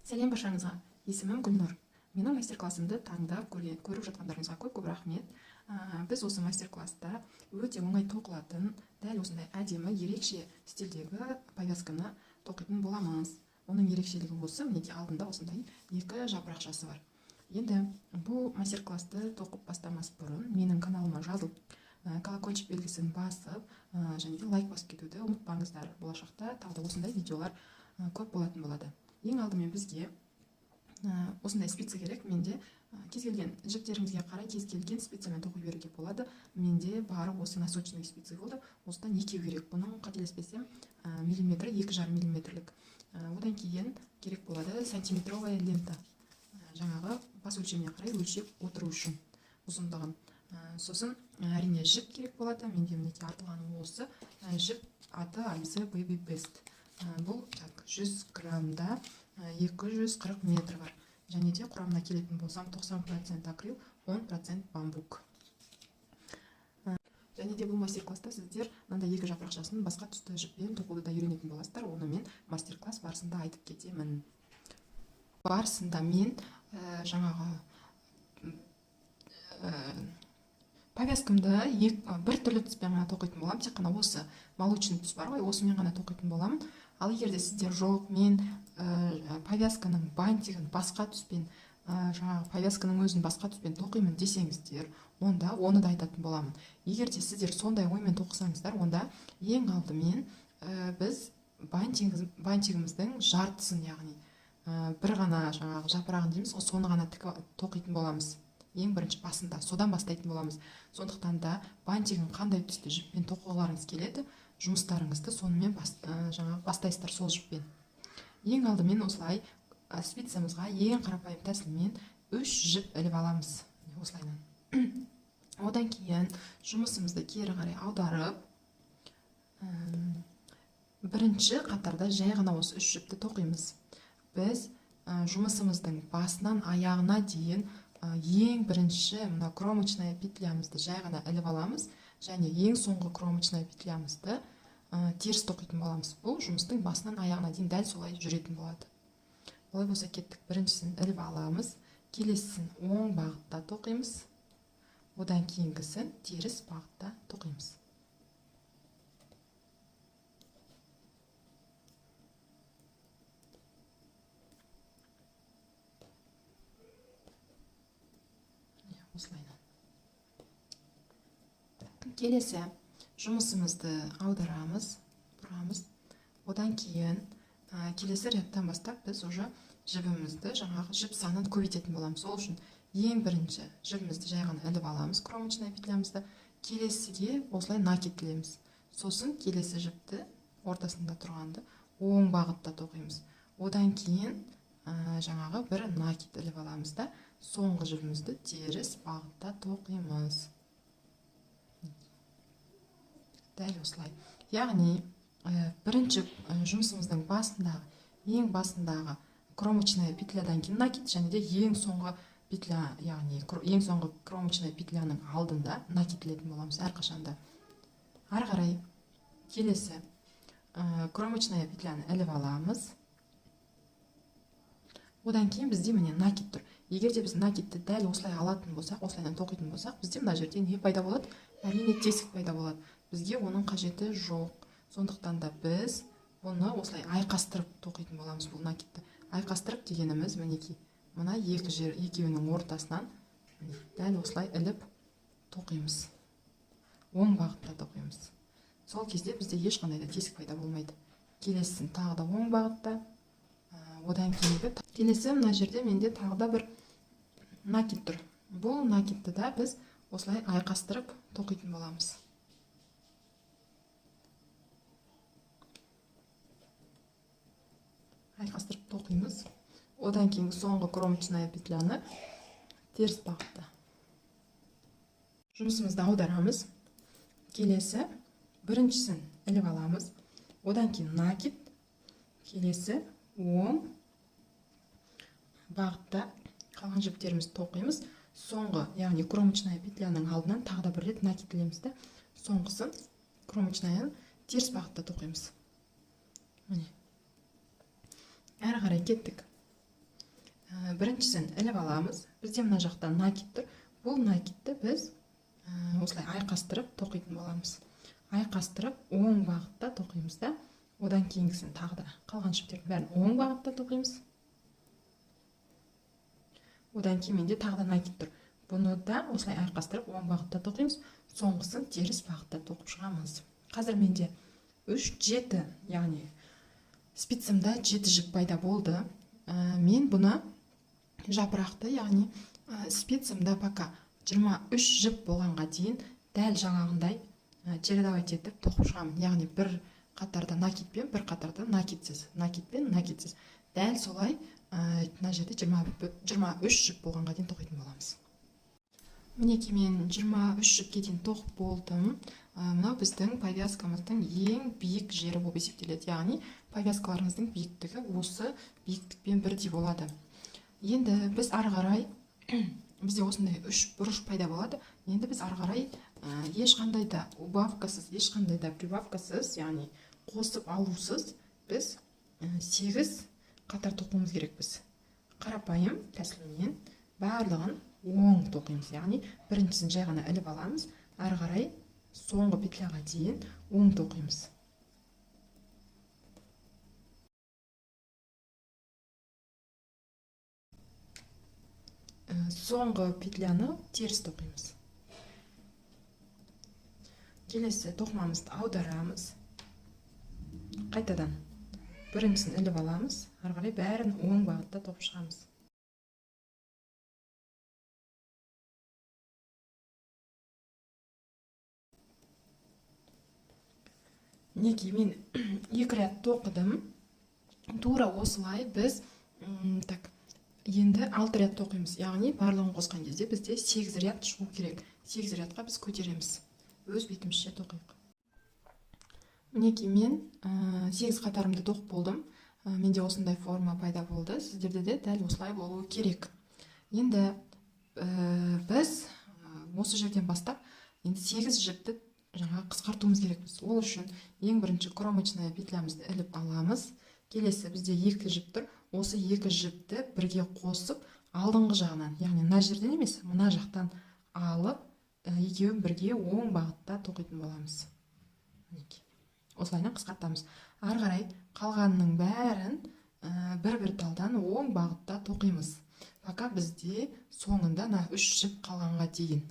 Сәлем баршаңызға, есімім Гүлнұр. Менің мастер-классымды таңдап көріп жатқандарыңызға көп рахмет. Біз осы мастер-класста өте оңай тоқылатын, дәл осындай әдемі, ерекше стильдегі повязканы тоқитын боламыз. Оның ерекшелігі осы, мінекей алдында осындай екі жапырақшасы бар. Енді бұл мастер-классты тоқып бастамас бұрын менің каналыма жазылып, колокольчик белгісін басып, және де лайк басып кетуді ұмытпаңыздар. Болашақта тағы да осындай видеолар көп болатын болады. Ең алдымен бізге осындай спица керек. Менде кез келген жіптеріңізге қарай кез келген спицамен тоқи беруге болады. Менде бары осы носочный спица болды. Осыдан екеу керек. Бұның қателеспесем миллиметр, 2,5 миллиметрлік. Одан кейін керек болады сантиметровая лента. Жаңағы бас өлшеміне қарай өлшеп отыру үшін ұзындығын. Сосын әрине жіп керек болады. Менде мінекей артылғаны осы. Жіп аты IBC Baby Best. Бұл 100 граммда 240 метр бар. Және де құрамына келетін болсам 90% акрил, 10% бамбук. Және де бұл мастер-класста сіздер мынандай екі жапырақшасын басқа түсті жіппен тоқуды да үйренетін боласыздар. Оны мен мастер-класс барысында айтып кетемін. Барысында мен жаңағы повязкамды бір түрлі түспен ғана тоқитын боламын. Тек қана осы молочный түс бар ғой, осымен ғана тоқитын боламын. Ал егерде сіздер жоқ, мен повязканың бантигін басқа түспен, жаңағы повязканың өзін басқа түспен тоқимын десеңіздер, онда оны да айтатын боламын. Егерде сіздер сондай оймен тоқысаңыздар, онда ең алдымен біз бантигіміздің жартысын, яғни бір ғана жаңағы жапырағын дейміз, соны ғана тоқитын боламыз. Ең бірінші басында, содан бастайтын боламыз. Сондықтан да бантигін қандай түсті жіппен тоқығыларыңыз келеді, жұмыстарыңызды сонымен бастайсыздар сол жіппен. Ең алдымен осылай спицамызға ең қарапайым тәсілмен 3 жіп іліп аламыз. Осылайынан. Одан кейін жұмысымызды кері қарай аударып, бірінші қатарда жай ғана осы 3 жіпті тоқимыз. Біз жұмысымыздың басынан аяғына дейін ең бірінші мына кромочная петлямызды жай ғана іліп аламыз, және ең соңғы кромочная петлямызды теріс тоқитын боламыз. Бұл жұмыстың басынан аяғына дейін дәл солай жүретін болады. Олай болса кеттік. Біріншісін іліп аламыз, келесісін оң бағытта тоқимыз, одан кейінгісін теріс бағытта тоқимыз. Осылайынан. Келесі жұмысымызды аударамыз, бұрамыз. Одан кейін келесі рядтан бастап біз уже жібімізді, жаңағы жіп санын көбейтетін боламыз. Сол үшін ең бірінші жібімізді жай ғана іліп аламыз, кромочная петлямызды. Келесіге осылай накид ілеміз. Сосын келесі жіпті ортасында тұрғанды оң бағытта тоқимыз. Одан кейін жаңағы бір накид іліп аламыз да, соңғы жібімізді теріс бағытта тоқимыз. Дәл осылай. Яғни бірінші жұмысымыздың басындағы, ең басындағы кромочная петлядан кейін накид, және де ең соңғы петля, яғни ең соңғы кромочная петляның алдында накид ілетін боламыз әрқашанда. Ары қарай келесі кромочная петляны іліп аламыз. Одан кейін бізде міне накид тұр. Егерде біз накидті дәл осылай алатын болсақ, осылайдан тоқитын болсақ, бізде мына жерде не пайда болады? Әрине тесік пайда болады. Бізге оның қажеті жоқ. Сондықтан да біз оны осылай айқастырып тоқитын боламыз бұл накидті. Айқастырып дегеніміз мінекей, мына екеуінің ортасынан дәл осылай іліп тоқимыз. Оң бағытта тоқимыз. Сол кезде бізде ешқандай да тесік пайда болмайды. Келесісін тағы да оң бағытта. Одан кейінгі келесі мына жерде менде тағы да бір накид тұр. Бұл накидті да біз осылай айқастырып тоқитын боламыз. Айқастырып тоқимыз. Одан кейін соңғы кромочная петляны теріс бағытта. Жұмысымызды аударамыз. Келесі біріншісін іліп аламыз. Одан кейін накид. Келесі оң бағытта қалған жіптерімізді тоқимыз. Соңғы, яғни кромочная петляның алдынан тағы да бір рет накид ілеміз де, соңғысын кромочнаяны теріс бағытта тоқимыз. Міне. Әрі қарай кеттік. Біріншісін іліп аламыз. Бізде мына жақта накид тұр. Бұл накидті біз осылай айқастырып тоқитын боламыз. Айқастырып оң бағытта тоқимыз да. Одан кейінгісін тағы да қалған жіптердің бәрін оң бағытта тоқимыз. Одан кейін менде тағы да накид тұр. Бұны да осылай айқастырып оң бағытта тоқимыз. Соңғысын теріс бағытта тоқып шығамыз. Қазір менде 3-7, яғни спицымда 7 жіп пайда болды. Мен бұны жапырақты, яғни спицымда пока 23 жіп болғанға дейін дәл жаңағындай чередовать етіп тоқып шығамын. Яғни бір қатарда накидпен, бір қатарда накидсіз, накидпен, накидсіз. Дәл солай мына жерде 23 жіп болғанға дейін тоқитын боламыз. Мінекей мен 23 жіпке дейін тоқып болдым. Мынау біздің повязкамыздың ең биік жері болып есептеледі. Яғни повязкаларымыздың биіктігі осы биіктікпен бірдей болады. Енді біз ары қарай бізде осындай 3 бұрыш пайда болады. Енді біз ары қарай ешқандай да убавкасыз, ешқандай да прибавкасыз, яғни қосып алусыз біз 8 қатар тоқуымыз керекпіз. Қарапайым тәсілмен барлығын оң тоқимыз. Яғни біріншісін жай ғана іліп аламыз, ары қарай соңғы петляға дейін оң тоқимыз. Соңғы петляны теріс тоқимыз. Келесі тоқымамызды аударамыз. Қайтадан біріншісін іліп аламыз, ары қарай бәрін оң бағытта тоқып шығамыз. Мінекей мен 2 ряд тоқыдым. Тура осылай біз енді 6 ряд тоқимыз. Яғни барлығын қосқан кезде бізде 8 ряд шығу керек. 8 рядқа біз көтереміз. Өз бетімізше тоқиық. Мінекей мен 8 қатарымды тоқып болдым. Менде осындай форма пайда болды. Сіздерде де дәл осылай болуы керек. Енді біз осы жерден бастап енді 8 жіпті қысқартуымыз керекпіз. Ол үшін ең бірінші кромочная петлямызды іліп аламыз. Келесі бізде 2 жіп тұр. Осы 2 жіпті бірге қосып алдыңғы жағынан, яғни мына жерден емес, мына жақтан алып, екеуін бірге оң бағытта тоқитын боламыз. Осылайынан қысқартамыз. Ары қарай қалғанның бәрін бір-бір талдан оң бағытта тоқимыз. Пока бізде соңында 3 жіп қалғанға дейін.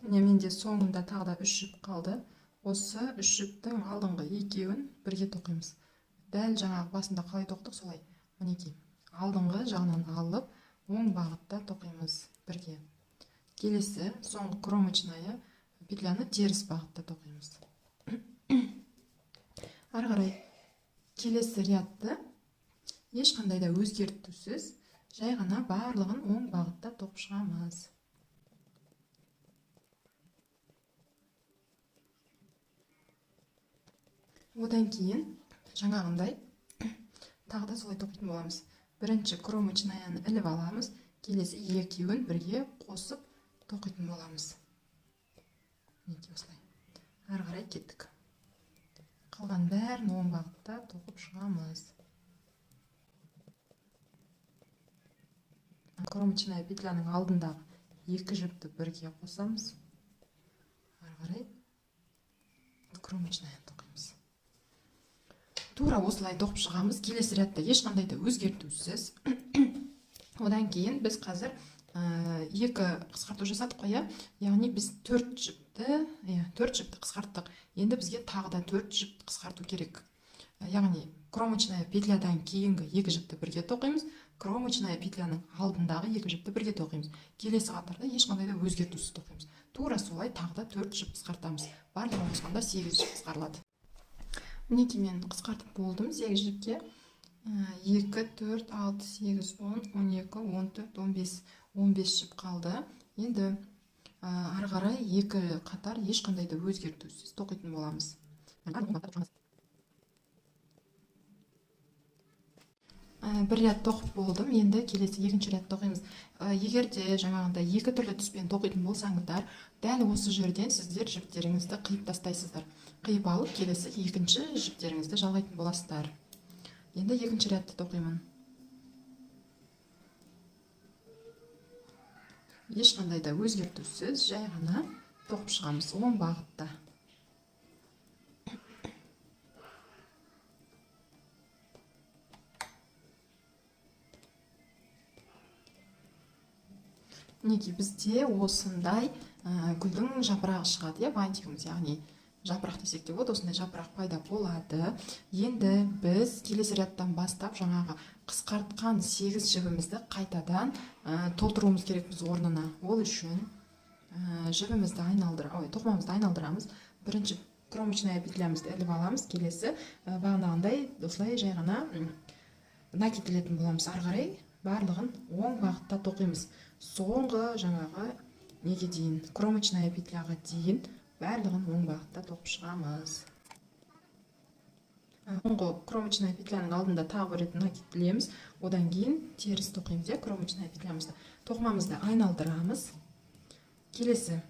Менде соңында тағы да 3 жіп қалды. Осы 3 жіптің алдыңғы екеуін бірге тоқимыз. Дәл жаңағы басында қалай тоқтық солай. Мінекей, алдыңғы жағынан алып, оң бағытта тоқимыз бірге. Келесі соңғы кромочная петляны теріс бағытта тоқимыз. Ары қарай келесі рядты ешқандай да өзгертусіз, жай ғана барлығын оң бағытта тоқып шығамыз. Одан кейін жаңағындай тағы да солай тоқитын боламыз. Бірінші кромочнаяны іліп аламыз, келесі екеуін бірге қосып тоқитын боламыз. Мінекей осылай. Ары қарай кеттік. Қалған бәрін оң бағытта тоқып шығамыз. Кромочная петляның алдындағы 2 жіпті бірге қосамыз. Ары қарай кромочнаяны тоқимыз. Тура осылай тоқып шығамыз. Келесі рядта ешқандай да өзгертусіз. Одан кейін біз қазір 2 қысқарту жасадық қой, яғни біз 4 жіпті қысқарттық. Енді бізге тағы да 4 жіпті қысқарту керек. Яғни кромочная петлядан кейінгі 2 жіпті бірге тоқимыз, кромочная петляның алдындағы 2 жіпті бірге тоқимыз. Келесі қатарда ешқандай да өзгертусіз тоқимыз. Тура солай тағы да 4 жіп қысқартамыз. Барлығын қосқанда 8 жіп қысқарылады. Мінекей мен қысқартып болдым 8 жіпке. 2, 4, 6, 8, 10, 12, 14, 15, 15 жіп қалды. Енді ары қарай 2 қатар ешқандай да өзгертусіз тоқитын боламыз. бір ряд тоқып болдым. Енді келесі екінші ряд тоқимыз. Егер де жаңағындай екі түрлі түспен тоқитын болсаңыздар, дәл осы жерден сіздер жіптеріңізді қиып тастайсыздар. Қиып алып, келесі екінші жіптеріңізді жалғайтын боласыздар. Енді екінші рядты тоқимын. Ешқандай да өзгертусіз жай ғана тоқып шығамыз оң бағытта. Мінекей бізде осындай гүлдің жапырағы шығады, бантигіміз, яғни жапырақ десек те болады, осындай жапырақ пайда болады. Енді біз келесі рядтан бастап жаңағы қысқартқан 8 жібімізді қайтадан толтыруымыз керекпіз орнына. Ол үшін жібімізді тоқымамызды айналдырамыз. Бірінші кромочная петлямызды іліп аламыз. Келесі бағанағындай осылай жай ғана накиделетін боламыз. Ары қарай барлығын оң бағытта тоқимыз. Соңғы жаңағы неге дейін, кромочная петляға дейін барлығын оң бағытта тоқып шығамыз. Соңғы кромочная петляның алдында тағы бір рет накиделеміз. Одан кейін теріс тоқимыз, кромочная петлямызды. Тоқымамызды айналдырамыз. Келесі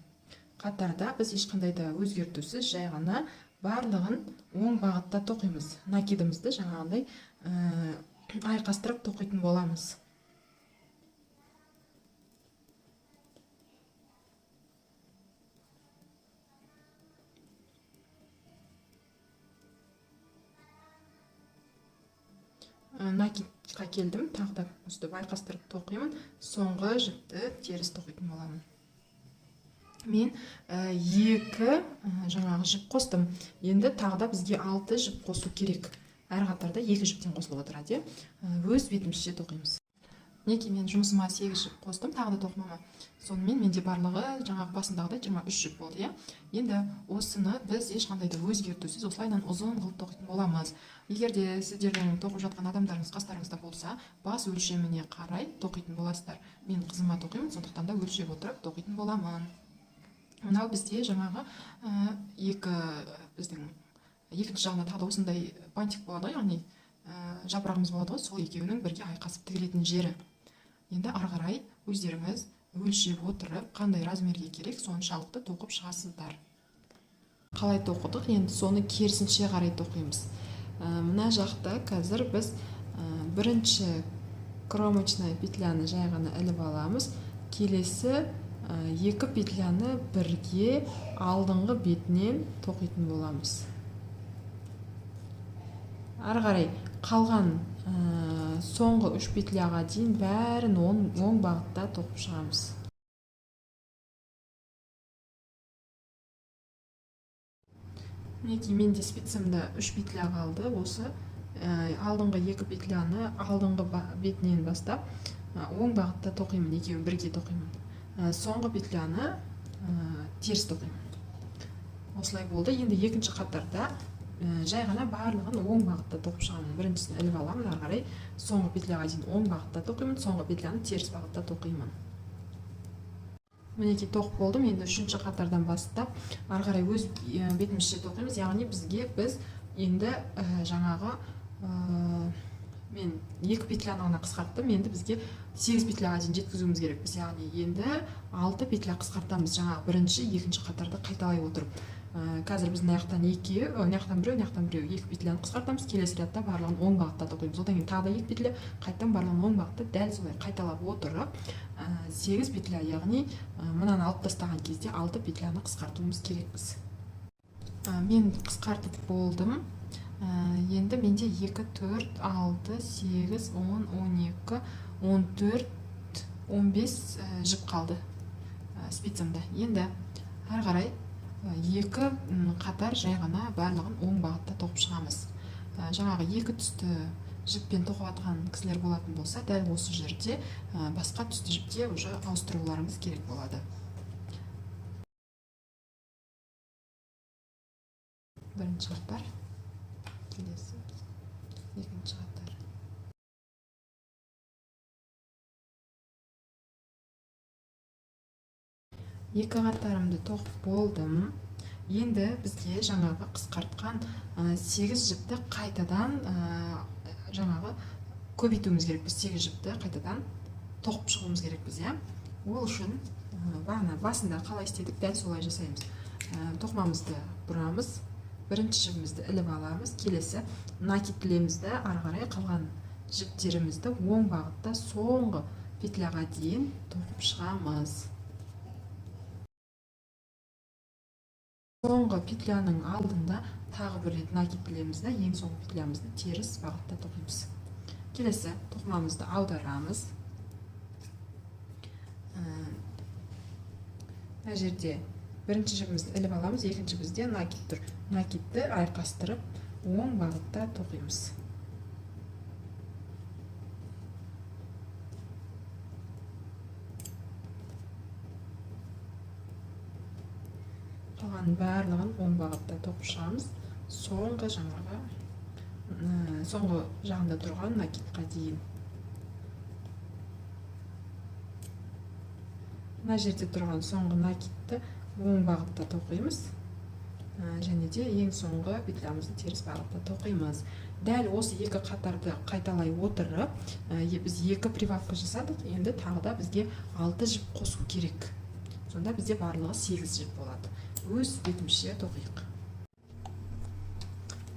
қатарда біз ешқандай да өзгертусіз жай ғана барлығын оң бағытта тоқимыз. Накидімізді жаңағындай айқастырып тоқитын боламыз. Накидқа келдім, тағы да үстіп айқастырып тоқимын. Соңғы жіпті теріс тоқитын боламын. Мен екі жаңағы жіп қостым. Енді тағы да бізге 6 жіп қосу керек. Әр қатарда 2 жіптен қосылып отырады. Өз бетімізше тоқимыз. Неке мен жұмысыма 8 жіп қостым, тағы да тоқымама. Сонымен менде барлығы жаңағы басындағыдай 23 жіп болды. Енді осыны біз ешқандай да өзгертусіз осылайдан ұзын қылып тоқитын боламыз. Егер де сіздердің тоқып жатқан адамдарыңыз қастарыңызда болса, бас өлшеміне қарай тоқитын боласыздар. Мен қызыма тоқимын, сондықтан да өлшеп отырып тоқитын боламын. Мынау бізде жаңағы екінші жағына тағы да осындай бантик болады, яғни жапырағымыз болады ғой, сол екеуінің бірге айқасып тігілетін жері. Енді ары қарай өздеріңіз өлшеп отырып, қандай размерге керек, соншалықты тоқып шығасыздар. Қалай тоқыдық, енді соны керісінше қарай тоқимыз. Мына жақта қазір біз бірінші кромочная петляны жай ғана іліп аламыз. Келесі екі петляны бірге алдыңғы бетінен тоқитын боламыз. Ары қарай қалған соңғы 3 петляға дейін бәрін оң бағытта тоқып шығамыз. Мінекей менде спицамда 3 петля қалды. Осы алдыңғы 2 петляны алдыңғы бетінен бастап оң бағытта тоқимын, екеуін бірге тоқимын. Соңғы петляны теріс тоқимын. Осылай болды. Енді екінші қатарда жай ғана барлығын оң бағытта тоқып шығамын. Біріншісін іліп аламын, ары қарай соңғы петляға дейін оң бағытта тоқимын, соңғы петляны теріс бағытта тоқимын. Мінекей тоқып болдым. Енді үшінші қатардан бастап ары қарай өз бетімізше тоқимыз. Яғни біз енді жаңағы мен 2 петляны ғана қысқарттым. Енді бізге 8 петляға дейін жеткізуіміз керекпіз. Яғни енді 6 петля қысқартамыз. Жаңағы бірінші, екінші қатарды қайталай отырып. Қазір біз мынаяқтан біреу 2 петляны қысқартамыз. Келесі рядта барлығын оң бағытта тоқимыз. Одан кейін тағы да 2 петля, қайтадан барлығын оң бағытта дәл солай қайталап отырып 8 петля, яғни мынаны алып тастаған кезде 6 петляны қысқартуымыз керекпіз. Мен қысқартып болдым. Енді менде 2, 4, 6, 8, 10, 12, 14, 15 жіп қалды спицамда. Енді ары қарай 2 қатар жай ғана барлығын оң бағытта тоқып шығамыз. Жаңағы 2 түсті жіппен тоқып атқан кісілер болатын болса, дәл осы жерде басқа түсті жіпке уже ауыстыруларыңыз керек болады. Бірінші қатар, келесі екінші қатар. Екі қатарымды тоқып болдым. Енді бізге жаңағы қысқартқан 8 жіпті қайтадан жаңағы көбейтуіміз керекпіз 8 жіпті қайтадан тоқып шығуымыз керекпіз, иә. Ол үшін бағана басында қалай істедік, дәл солай жасаймыз. Тоқымамызды бұрамыз, бірінші жібімізді іліп аламыз, келесі накидлемізді ары қарай қалған жіптерімізді оң бағытта соңғы петляға дейін тоқып шығамыз. Соңғы петляның алдында тағы бір рет накидлемізді, ең соңғы петлямызды теріс бағытта тоқимыз. Келесі тоқымамызды аударамыз. Мына жерде бірінші жібімізді іліп аламыз, екінші бізде накид тұр. Накидті айқастырып, оң бағытта тоқимыз. Қалған барлығын оң бағытта тоқып шығамыз. Соңғы жағында тұрған накидқа дейін. Мына жерде тұрған соңғы накидті оң бағытта тоқимыз. Және де ең соңғы петлямызды теріс бағытта тоқимыз. Дәл осы екі қатарды қайталай отырып, біз екі прибавка жасадық, енді тағы да бізге 6 жіп қосу керек. Сонда бізде барлығы 8 жіп болады. Өз бетімізше тоқиық.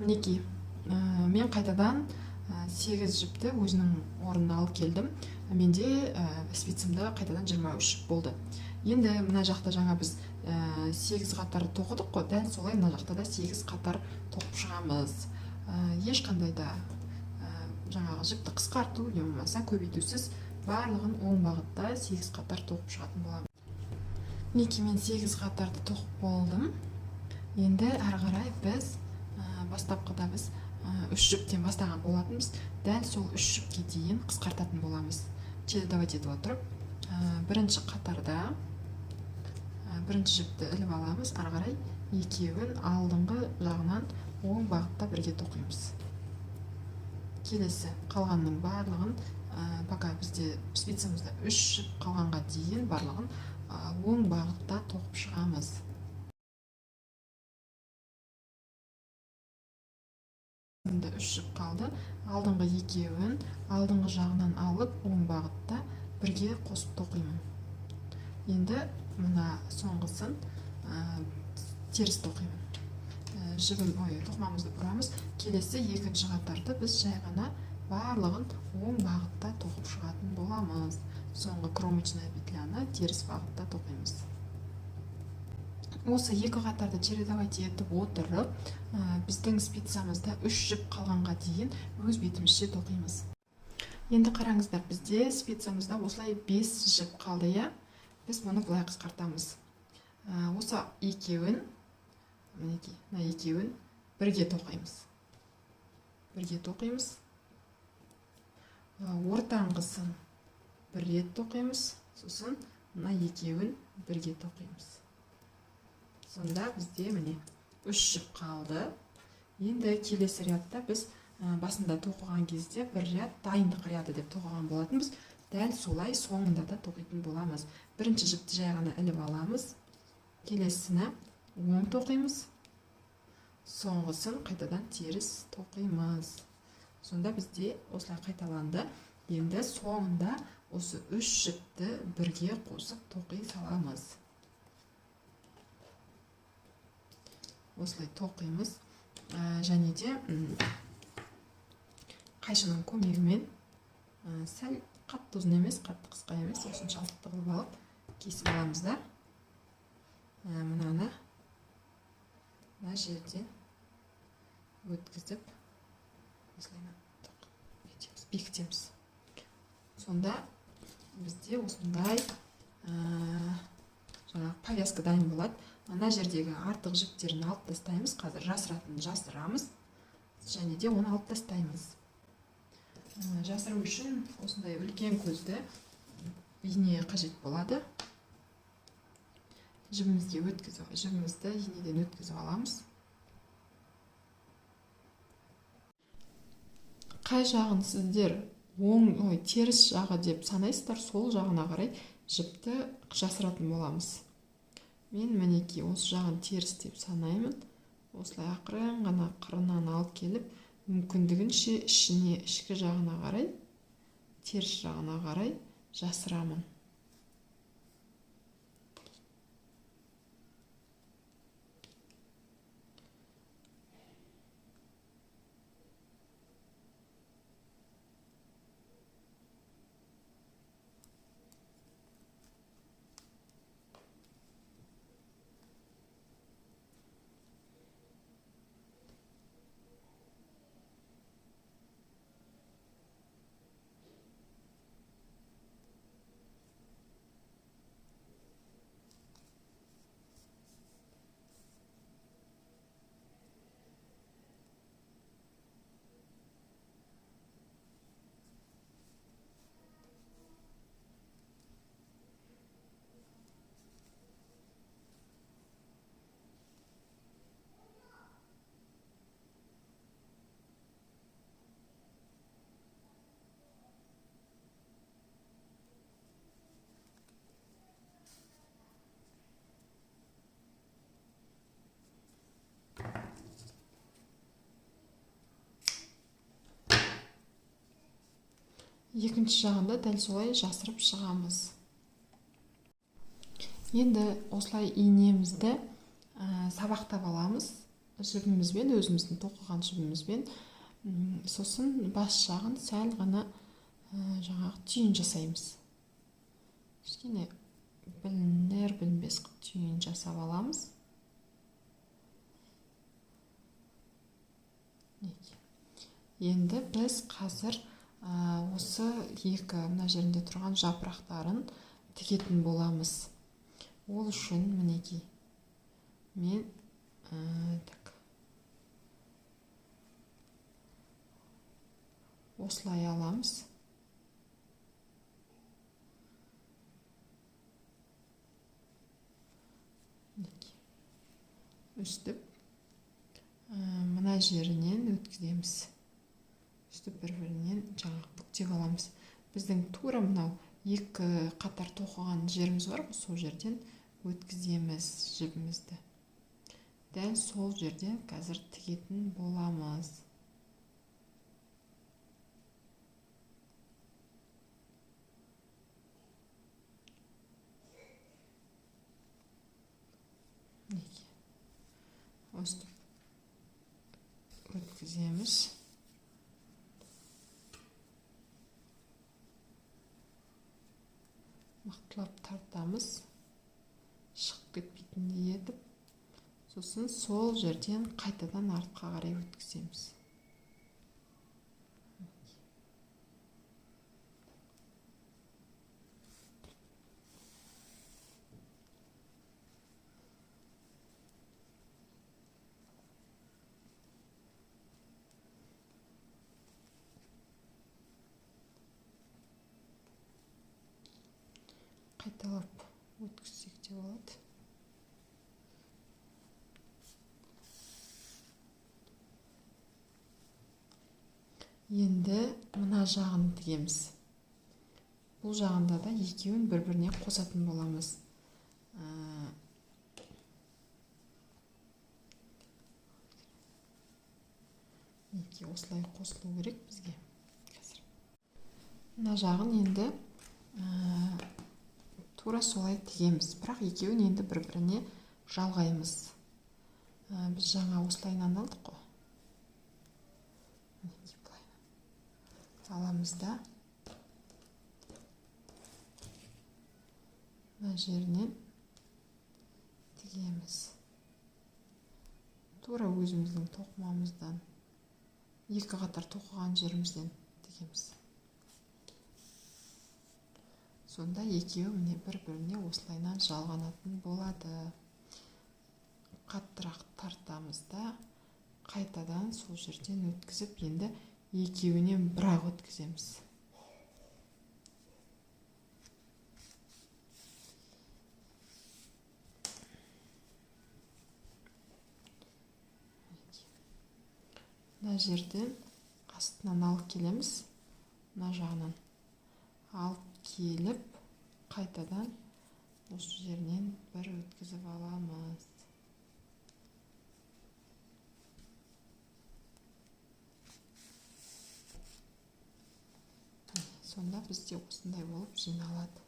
Мінекей, мен қайтадан 8 жіпті өзінің орнына алып келдім. Менде спицімді қайтадан 23 жіп болды. Енді мына жақта жаңа біз 8 қатар тоқыдық қой, дәл солай мына жақта да 8 қатар тоқып шығамыз. Ешқандай да жаңағы жіпті қысқарту болмаса көбейтусіз барлығын оң бағытта 8 қатар тоқып шығатын боламын. Мінекей, мен 8 қатарды тоқып болдым. Енді әрі қарай біз бастапқыда біз 3 жіптен бастаған болатынбыз. Дәл сол 3 жіпке дейін қысқартатын боламыз. Чередовать етіп отырып, бірінші қатарда бірінші жіпті іліп аламыз, ары қарай екеуін алдыңғы жағынан оң бағытта бірге тоқимыз. Келесі қалғанның барлығын, пока бізде спицамызда 3 жіп қалғанға дейін барлығын оң бағытта тоқып шығамыз. Енді 3 жіп қалды. Алдыңғы екеуін алдыңғы жағынан алып, оң бағытта бірге қосып тоқимын. Енді мына соңғысын теріс тоқимын. Тоқымамызды бұрамыз. Келесі екінші қатарды біз жай ғана барлығын оң бағытта тоқып шығатын боламыз. Соңғы кромочная петляны теріс бағытта тоқимыз. Осы екі қатарды чередовать етіп отырып, біздің спицамызда 3 жіп қалғанға дейін өз бетімізше тоқимыз. Енді қараңыздар, бізде спицамызда осылай 5 жіп қалды, иә? Біз мұны бұлай қысқартамыз. Осы екеуін, мінекей, мына екеуін бірге тоқимыз. Бірге тоқимыз. Ортаңғысын бір рет тоқимыз, сосын мына екеуін бірге тоқимыз. Сонда бізде міне 3 жіп қалды. Енді келесі рядта біз басында тоқыған кезде бір ряд дайындық ряды деп тоқыған болатынбыз. Дәл солай соңында да тоқитын боламыз. Бірінші жіпті жай ғана іліп аламыз. Келесіні оң тоқимыз. Соңғысын қайтадан теріс тоқимыз. Сонда бізде осылай қайталанды. Енді соңында осы 3 жіпті бірге қосып тоқи саламыз. Осылай тоқимыз. Және де қайшының көмегімен сәл қатты ұзын емес, қатты қысқа емес, осыншалықты қылып алып кесіп аламыз да. Мына жерден өткізіп осылай бекітеміз. Сонда бізде осындай жаңағы повязка дайын болады. Ана жердегі артық жіптерін алып тастаймыз. Қазір жасыратынын жасырамыз. Және де оны алып тастаймыз. Жасыру үшін осындай үлкен көзді ине қажет болады. Жібімізді инеден өткізіп аламыз. Қай жағын сіздер теріс жағы деп санайсыздар, сол жағына қарай жіпті жасыратын боламыз. Мен мінекей осы жағын теріс деп санаймын. Осылай ақырын ғана қырынан алып келіп, мүмкіндігінше ішкі жағына қарай теріс жағына қарай жасырамын. Екінші жағында дәл солай жасырып шығамыз. Енді осылай инемізді сабақтап аламыз жібімізбен, өзіміздің тоқыған жібімізбен. Сосын бас жағын сәл ғана жаңағы түйін жасаймыз. Кішкене білінер білінбес түйін жасап аламыз. Енді біз қазір осы екі мына жерінде тұрған жапырақтарын тігетін боламыз. Ол үшін мінекей мен осылай аламыз. Үстіп мына жерінен өткіземіз. Үстіп бір-бірінен жаңағы бүктеп аламыз. Біздің тура мынау екі қатар тоқыған жеріміз бар, сол жерден өткіземіз жібімізді. Дәл сол жерден қазір тігетін боламыз. Өстіп өткіземіз. Мықтылап тартамыз, шығып кетпейтіндей етіп, сосын сол жерден қайтадан артқа қарай өткіземіз. Қайталап өткізсек те болады. Енді мына жағын тігеміз. Бұл жағында да екеуін бір-біріне қосатын боламыз. Осылай қосылу керек бізге. Мына жағын енді тура солай тігеміз, бірақ екеуін енді бір-біріне жалғаймыз. Біз жаңа осылайынан алдық қой. Аламыз да мына жерінен тігеміз. Тура өзіміздің тоқымамыздан, екі қатар тоқыған жерімізден тігеміз. Сонда екеуі міне бір-біріне осылайынан жалғанатын болады. Қаттырақ тартамыз да қайтадан сол жерден өткізіп, енді екеуінен бірақ өткіземіз. Мына жерден астынан алып келеміз. Мына жағынан алып келіп, қайтадан осы жерінен бір өткізіп аламыз. сонда бізде осындай болып жиналады.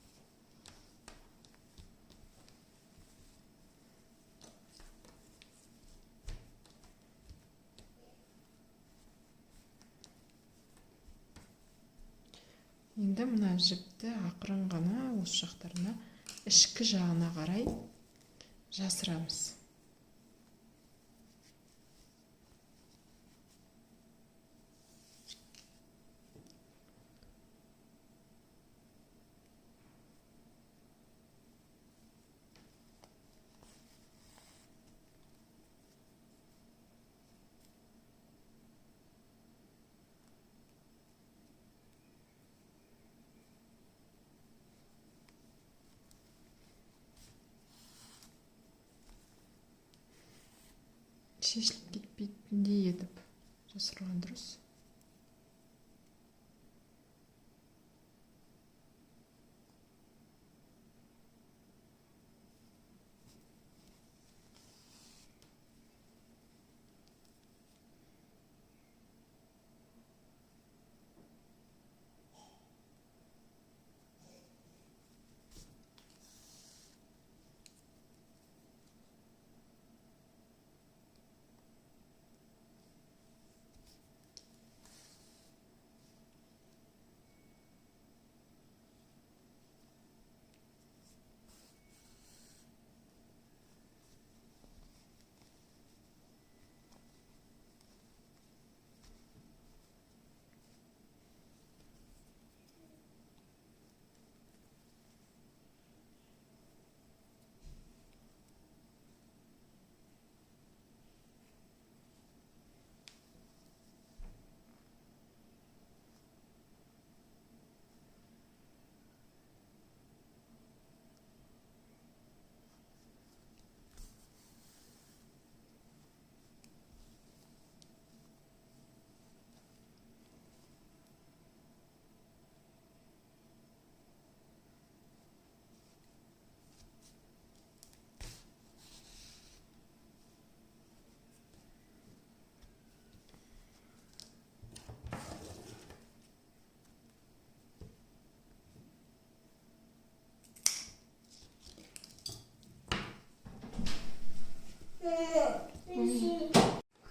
Енді мына жіпті ақырын ғана осы жақтарына ішкі жағына қарай жасырамыз. Шешіліп кетпейтіндей етіп жасырған дұрыс.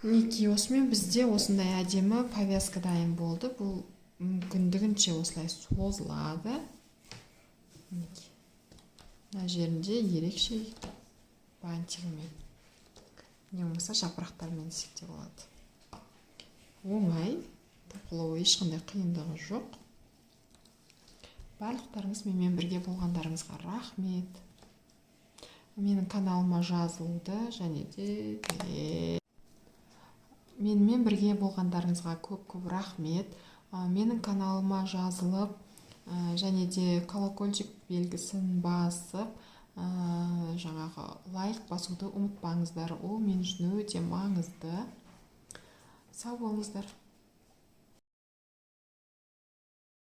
Мінекей, осымен бізде осындай әдемі повязка дайын болды. Бұл мүмкіндігінше осылай созылады. Мінекей, мына жерінде ерекше бантигімен, не болмаса жапырақтармен десек те болады. Оңай, тоқылуы ешқандай қиындығы жоқ. Барлықтарыңыз менімен бірге болғандарыңызға рахмет. Менің каналыма жазылуды және де менімен бірге болғандарыңызға көп рахмет. Менің каналыма жазылып және де колокольчик белгісін басып, жаңағы лайк басуды ұмытпаңыздар. Ол мен үшін өте маңызды. Сау болыңыздар.